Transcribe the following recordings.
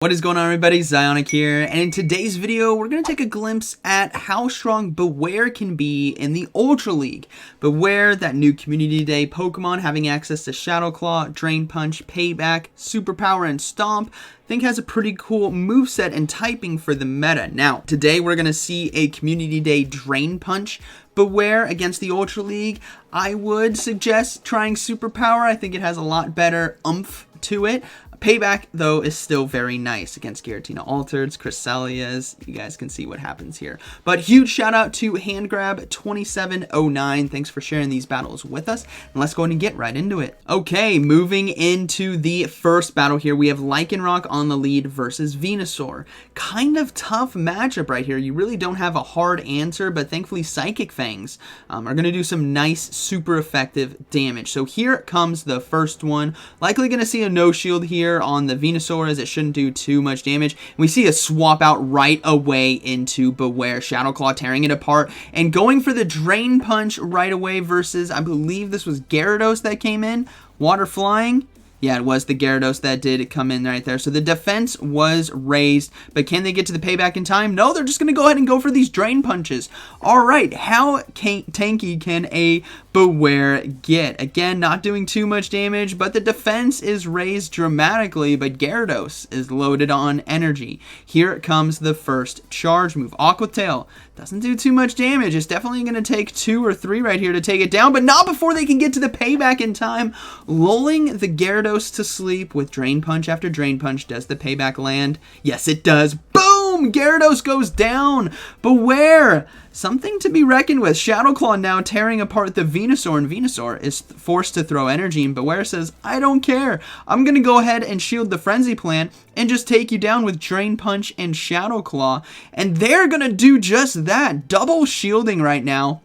What is going on, everybody? ZyoniK here, and in today's video we're going to take a glimpse at how strong Bewear can be in the Ultra League. Bewear, that new Community Day Pokemon, having access to Shadow Claw, Drain Punch, Payback, Superpower, and Stomp, I think has a pretty cool moveset and typing for the meta. Now, today we're going to see a Community Day Drain Punch Bewear against the Ultra League. I would suggest trying Superpower. I think it has a lot better oomph to it. Payback, though, is still very nice against Giratina Altereds, Cresselias. You guys can see what happens here. But huge shout out to HandGrab2709. Thanks for sharing these battles with us. And let's go ahead and get right into it. Okay, moving into the first battle here, we have Lycanroc on the lead versus Venusaur. Kind of tough matchup right here. You really don't have a hard answer, but thankfully Psychic Fangs are going to do some nice, super effective damage. So here comes the first one. Likely going to see a no shield here on the Venusaur, as it shouldn't do too much damage. We see a swap out right away into Bewear. Shadow Claw tearing it apart and going for the Drain Punch right away versus, I believe this was Gyarados that came in. Water Flying. Yeah, it was the Gyarados that did come in right there. So the defense was raised, but can they get to the payback in time? No, they're just going to go ahead and go for these Drain Punches. All right, how tanky can a Bewear get? Again, not doing too much damage, but the defense is raised dramatically, but Gyarados is loaded on energy. Here comes the first charge move. Aqua Tail doesn't do too much damage. It's definitely going to take 2 or 3 right here to take it down, but not before they can get to the payback in time. Lulling the Gyarados to sleep with Drain Punch after Drain Punch. Does the payback land? Yes, it does. Boom! Gyarados goes down. Bewear, something to be reckoned with. Shadow Claw now tearing apart the Venusaur, and Venusaur is forced to throw energy, and Bewear says, I don't care. I'm going to go ahead and shield the Frenzy Plant and just take you down with Drain Punch and Shadow Claw. And they're going to do just that. Double shielding right now.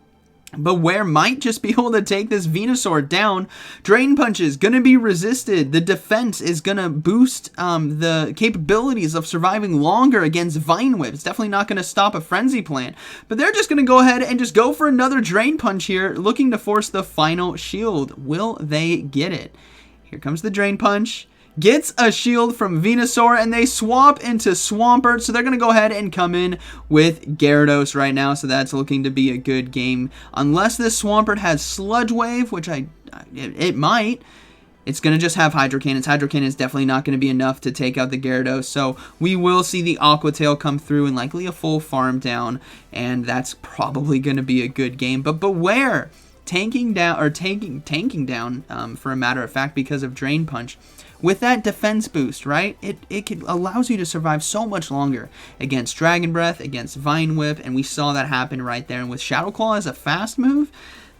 Bewear might just be able to take this Venusaur down. Drain Punch is going to be resisted. The defense is going to boost the capabilities of surviving longer against Vine Whip. It's definitely not going to stop a Frenzy Plant. But they're just going to go ahead and just go for another Drain Punch here, looking to force the final shield. Will they get it? Here comes the Drain Punch. Gets a shield from Venusaur, and they swap into Swampert, so they're going to go ahead and come in with Gyarados right now, so that's looking to be a good game. Unless this Swampert has Sludge Wave, which it might, it's going to just have Hydro Cannons. Hydro Cannon is definitely not going to be enough to take out the Gyarados, so we will see the Aqua Tail come through and likely a full farm down, and that's probably going to be a good game. But Bewear tanking down, for a matter of fact, because of Drain Punch. With that defense boost, right, it allows you to survive so much longer against Dragon Breath, against Vine Whip, and we saw that happen right there. And with Shadow Claw as a fast move,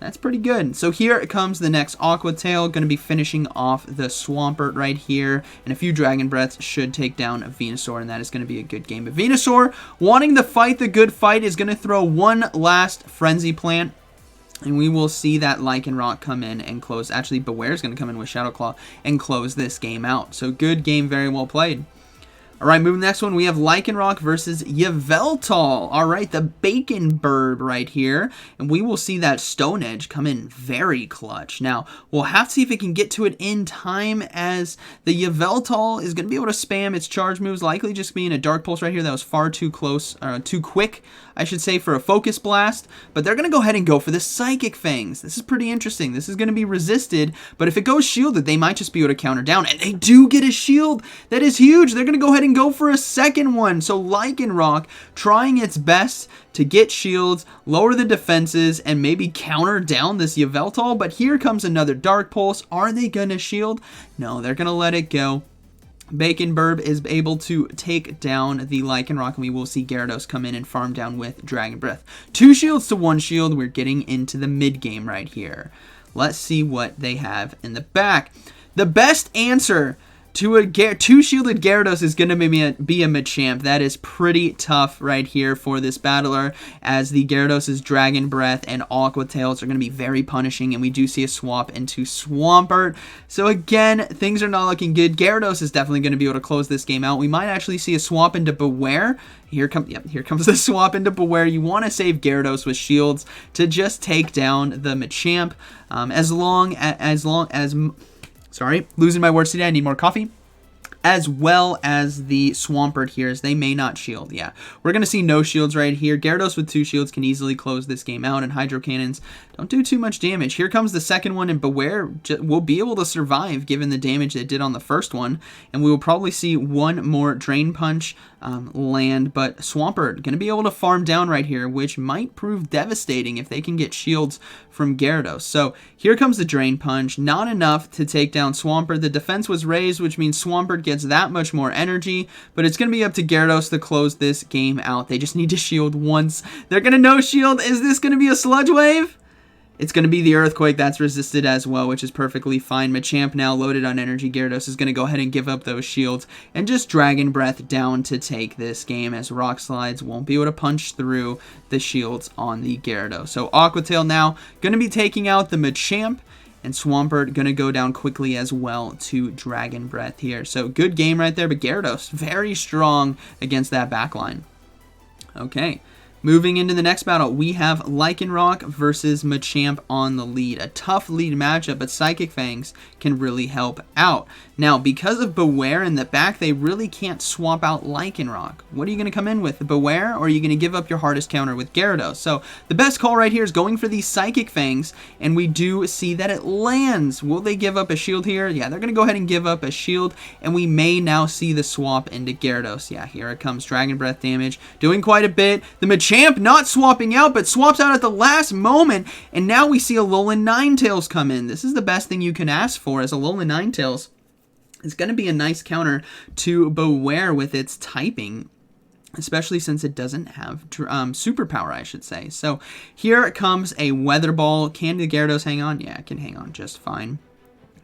that's pretty good. So here comes the next Aqua Tail, going to be finishing off the Swampert right here, and a few Dragon Breaths should take down a Venusaur, and that is going to be a good game. But Venusaur, wanting to fight the good fight, is going to throw one last Frenzy Plant. And we will see that Lycanroc come in and close. Actually, Bewear is going to come in with Shadow Claw and close this game out. So good game, very well played. All right, moving to the next one, we have Lycanroc versus Yveltal. All right, the Bacon Burb right here. And we will see that Stone Edge come in very clutch. Now, we'll have to see if it can get to it in time, as the Yveltal is going to be able to spam its charge moves, likely just being a Dark Pulse right here that was far too close, too quick, I should say, for a Focus Blast. But they're going to go ahead and go for the Psychic Fangs. This is pretty interesting. This is going to be resisted, but if it goes shielded, they might just be able to counter down. And they do get a shield. That is huge. They're going to go ahead and go for a second one. So Lycanroc trying its best to get shields, lower the defenses, and maybe counter down this Yveltal. But here comes another Dark Pulse. Are they going to shield? No, they're going to let it go. Bacon Burb is able to take down the Lycanroc, and we will see Gyarados come in and farm down with Dragon Breath. 2 shields to 1 shield. We're getting into the mid game right here. Let's see what they have in the back. The best answer to a 2-shielded Gyarados is going to be a Machamp. That is pretty tough right here for this battler, as the Gyarados' Dragon Breath and Aqua Tails are going to be very punishing, and we do see a swap into Swampert. So again, things are not looking good. Gyarados is definitely going to be able to close this game out. We might actually see a swap into Bewear. Here comes the swap into Bewear. You want to save Gyarados with shields to just take down the Machamp. Sorry, losing my words today. I need more coffee. as well as the Swampert here, as they may not shield. Yeah, we're going to see no shields right here. Gyarados with 2 shields can easily close this game out, and Hydro Cannons don't do too much damage. Here comes the second one, and Bewear will be able to survive given the damage it did on the first one, and we will probably see one more Drain Punch land, but Swampert going to be able to farm down right here, which might prove devastating if they can get shields from Gyarados. So here comes the Drain Punch, not enough to take down Swampert. The defense was raised, which means Swampert gets that much more energy, but it's going to be up to Gyarados to close this game out. They just need to shield once. They're going to no shield. Is this going to be a Sludge Wave? It's going to be the Earthquake. That's resisted as well, which is perfectly fine. Machamp now loaded on energy. Gyarados is going to go ahead and give up those shields and just Dragon Breath down to take this game, as Rock Slides won't be able to punch through the shields on the Gyarados. So Aqua Tail now going to be taking out the Machamp, and Swampert going to go down quickly as well to Dragon Breath here. So good game right there, but Gyarados very strong against that backline. Okay. Moving into the next battle, we have Lycanroc versus Machamp on the lead. A tough lead matchup, but Psychic Fangs can really help out. Now, because of Bewear in the back, they really can't swap out Lycanroc. What are you going to come in with, Bewear, or are you going to give up your hardest counter with Gyarados? So the best call right here is going for these Psychic Fangs, and we do see that it lands. Will they give up a shield here? Yeah, they're going to go ahead and give up a shield, and we may now see the swap into Gyarados. Yeah, here it comes. Dragon Breath damage, doing quite a bit. The Machamp not swapping out, but swaps out at the last moment, and now we see a Alolan Ninetales come in. This is the best thing you can ask for, as Alolan Ninetales is going to be a nice counter to Bewear with its typing, especially since it doesn't have superpower, I should say. So here comes a Weather Ball. Can the Gyarados hang on? Yeah, it can hang on just fine.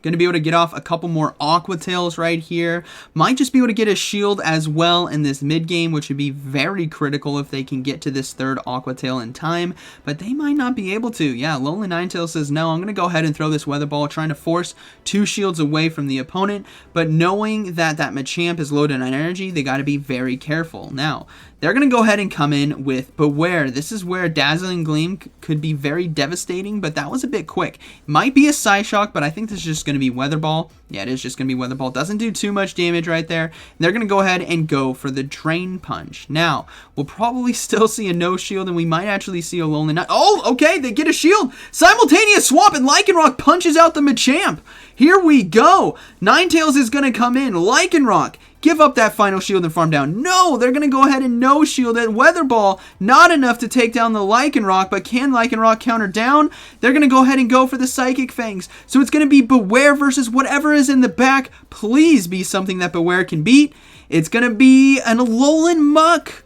Going to be able to get off a couple more Aqua Tails right here. Might just be able to get a shield as well in this mid game, which would be very critical if they can get to this third Aqua Tail in time. But they might not be able to. Yeah, Lonely Ninetales says, no, I'm going to go ahead and throw this Weather Ball, trying to force 2 shields away from the opponent. But knowing that that Machamp is loaded on energy, they got to be very careful. Now, they're going to go ahead and come in with Bewear. This is where Dazzling Gleam could be very devastating, but that was a bit quick. Might be a Psyshock, but I think this is just going to be Weather Ball. Yeah, it is just going to be Weather Ball. Doesn't do too much damage right there. And they're going to go ahead and go for the Drain Punch. Now, we'll probably still see a no shield, and we might actually see a Lonely Night. Oh, okay, they get a shield. Simultaneous swap, and Lycanroc punches out the Machamp. Here we go. Ninetales is going to come in. Lycanroc, give up that final shield and farm down. No, they're going to go ahead and no shield it. Weather Ball, not enough to take down the Lycanroc, but can Lycanroc counter down? They're going to go ahead and go for the Psychic Fangs. So it's going to be Bewear versus whatever is in the back. Please be something that Bewear can beat. It's going to be an Alolan Muck.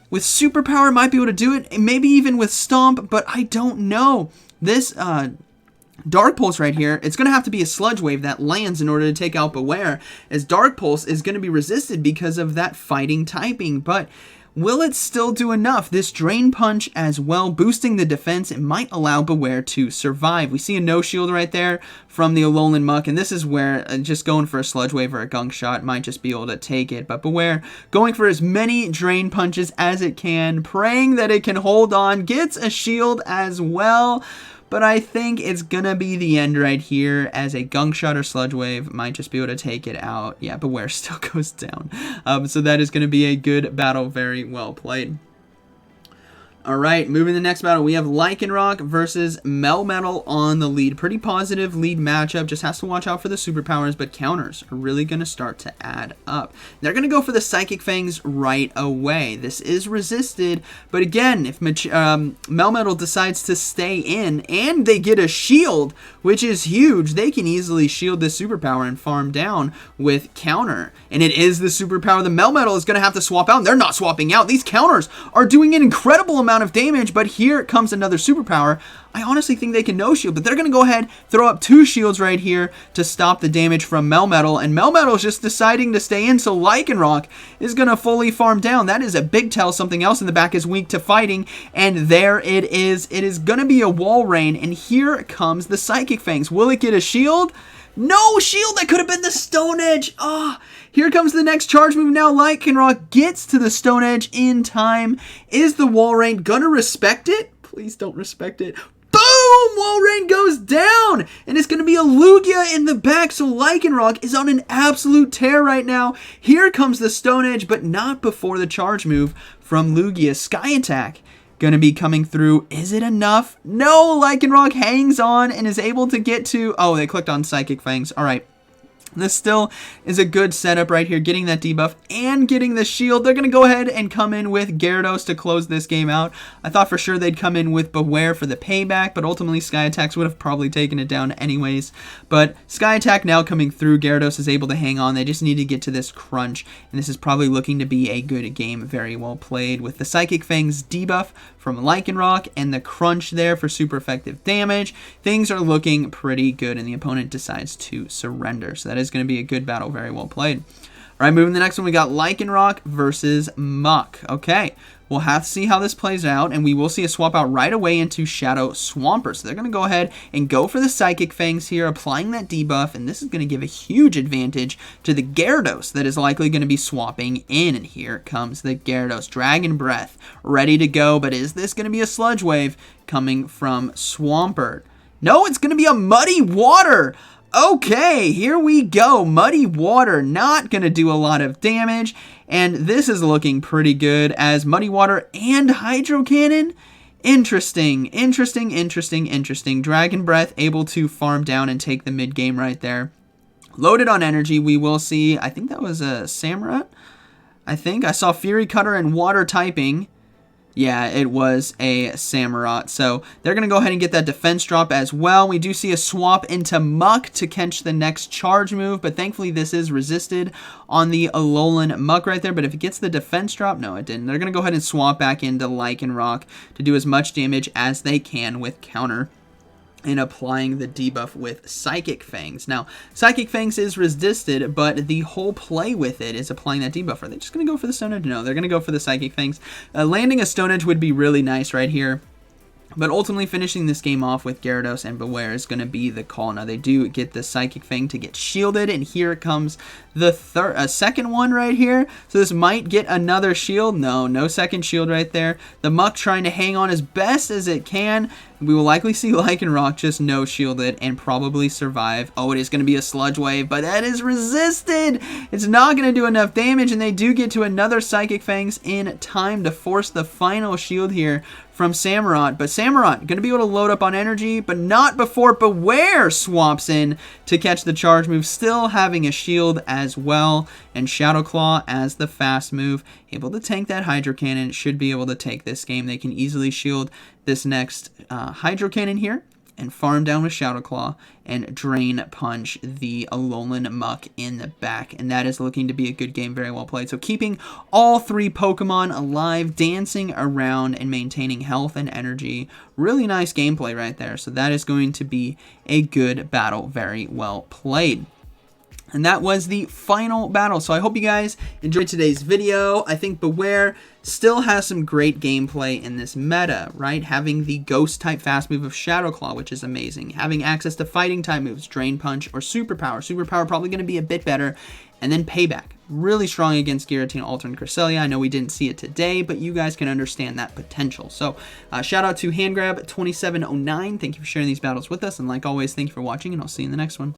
With superpower, might be able to do it. Maybe even with Stomp, but I don't know. This, Dark Pulse right here, it's going to have to be a Sludge Wave that lands in order to take out Bewear, as Dark Pulse is going to be resisted because of that fighting typing, but will it still do enough? This Drain Punch as well, boosting the defense, it might allow Bewear to survive. We see a no shield right there from the Alolan Muck, and this is where just going for a Sludge Wave or a Gunk Shot might just be able to take it, but Bewear going for as many Drain Punches as it can, praying that it can hold on, gets a shield as well. But I think it's going to be the end right here, as a Gunk Shot or Sludge Wave might just be able to take it out. Yeah, Bewear still goes down. So that is going to be a good battle. Very well played. Alright, moving to the next battle, we have Lycanroc versus Melmetal on the lead. Pretty positive lead matchup, just has to watch out for the superpowers, but counters are really going to start to add up. They're going to go for the Psychic Fangs right away. This is resisted, but again, if Melmetal decides to stay in, and they get a shield, which is huge, they can easily shield this superpower and farm down with counter. And it is the superpower. The Melmetal is going to have to swap out, and they're not swapping out. These counters are doing an incredible amount of damage, but here comes another superpower. I honestly think they can no shield, but they're going to go ahead, throw up 2 shields right here to stop the damage from Melmetal, and Melmetal is just deciding to stay in, so Lycanroc is going to fully farm down. That is a big tell. Something else in the back is weak to fighting, and there it is. It is going to be a Wall Rain, and here comes the Psychic Fangs. Will it get a shield? No shield! That could have been the Stone Edge! Ah! Here comes the next charge move now. Lycanroc gets to the Stone Edge in time. Is the Wall Rain gonna respect it? Please don't respect it. Boom! Walrein goes down, and it's going to be a Lugia in the back, so Lycanroc is on an absolute tear right now. Here comes the Stone Edge, but not before the charge move from Lugia. Sky Attack going to be coming through. Is it enough? No, Lycanroc hangs on and is able to get to... Oh, they clicked on Psychic Fangs. All right. This still is a good setup right here, getting that debuff and getting the shield. They're going to go ahead and come in with Gyarados to close this game out. I thought for sure they'd come in with Bewear for the payback, but ultimately Sky Attacks would have probably taken it down anyways. But Sky Attack now coming through. Gyarados is able to hang on. They just need to get to this crunch, and this is probably looking to be a good game. Very well played with the Psychic Fangs debuff from Lycanroc and the crunch there for super effective damage. Things are looking pretty good, and the opponent decides to surrender. So that is going to be a good battle. Very well played. All right, moving to the next one, we got Lycanroc versus Muck. Okay, we'll have to see how this plays out, and we will see a swap out right away into Shadow Swampert. So they're going to go ahead and go for the Psychic Fangs here, applying that debuff, and this is going to give a huge advantage to the Gyarados that is likely going to be swapping in. And here comes the Gyarados. Dragon Breath ready to go, but is this going to be a Sludge Wave coming from Swampert? No, it's going to be a Muddy Water. Okay, here we go. Muddy Water not going to do a lot of damage, and this is looking pretty good as Muddy Water and Hydro Cannon. Interesting. Dragon Breath able to farm down and take the mid game right there. Loaded on energy, we will see, I think that was a Samurott. I think I saw Fury Cutter and Water typing. Yeah, it was a Samurott. So they're going to go ahead and get that defense drop as well. We do see a swap into Muck to catch the next charge move, but thankfully this is resisted on the Alolan Muck right there. But if it gets the defense drop, no, it didn't. They're going to go ahead and swap back into Lycanroc to do as much damage as they can with counter and applying the debuff with Psychic Fangs. Now, Psychic Fangs is resisted, but the whole play with it is applying that debuff. Are they just going to go for the Stone Edge? No, they're going to go for the Psychic Fangs. Landing a Stone Edge would be really nice right here. But ultimately finishing this game off with Gyarados and Bewear is going to be the call. Now they do get the Psychic Fang to get shielded, and here comes the second one right here. So this might get another shield. No second shield right there. The Muck trying to hang on as best as it can. We will likely see Lycanroc just no shielded and probably survive. Oh, it is going to be a Sludge Wave, but that is resisted. It's not going to do enough damage, and they do get to another Psychic Fangs in time to force the final shield here from Samurott. But Samurott going to be able to load up on energy, but not before Bewear swaps in to catch the charge move, still having a shield as well. And Shadow Claw as the fast move, able to tank that Hydro Cannon, should be able to take this game. They can easily shield this next Hydro Cannon here and farm down with Shadow Claw and Drain Punch the Alolan Muck in the back. And that is looking to be a good game. Very well played. So keeping all three Pokemon alive, dancing around and maintaining health and energy. Really nice gameplay right there. So that is going to be a good battle. Very well played. And that was the final battle. So I hope you guys enjoyed today's video. I think Bewear still has some great gameplay in this meta, right? Having the Ghost type fast move of Shadow Claw, which is amazing. Having access to fighting type moves, Drain Punch or Superpower. Superpower probably going to be a bit better. And then Payback. Really strong against Giratina, Alter, and Cresselia. I know we didn't see it today, but you guys can understand that potential. So shout out to HandGrab2709. Thank you for sharing these battles with us. And like always, thank you for watching, and I'll see you in the next one.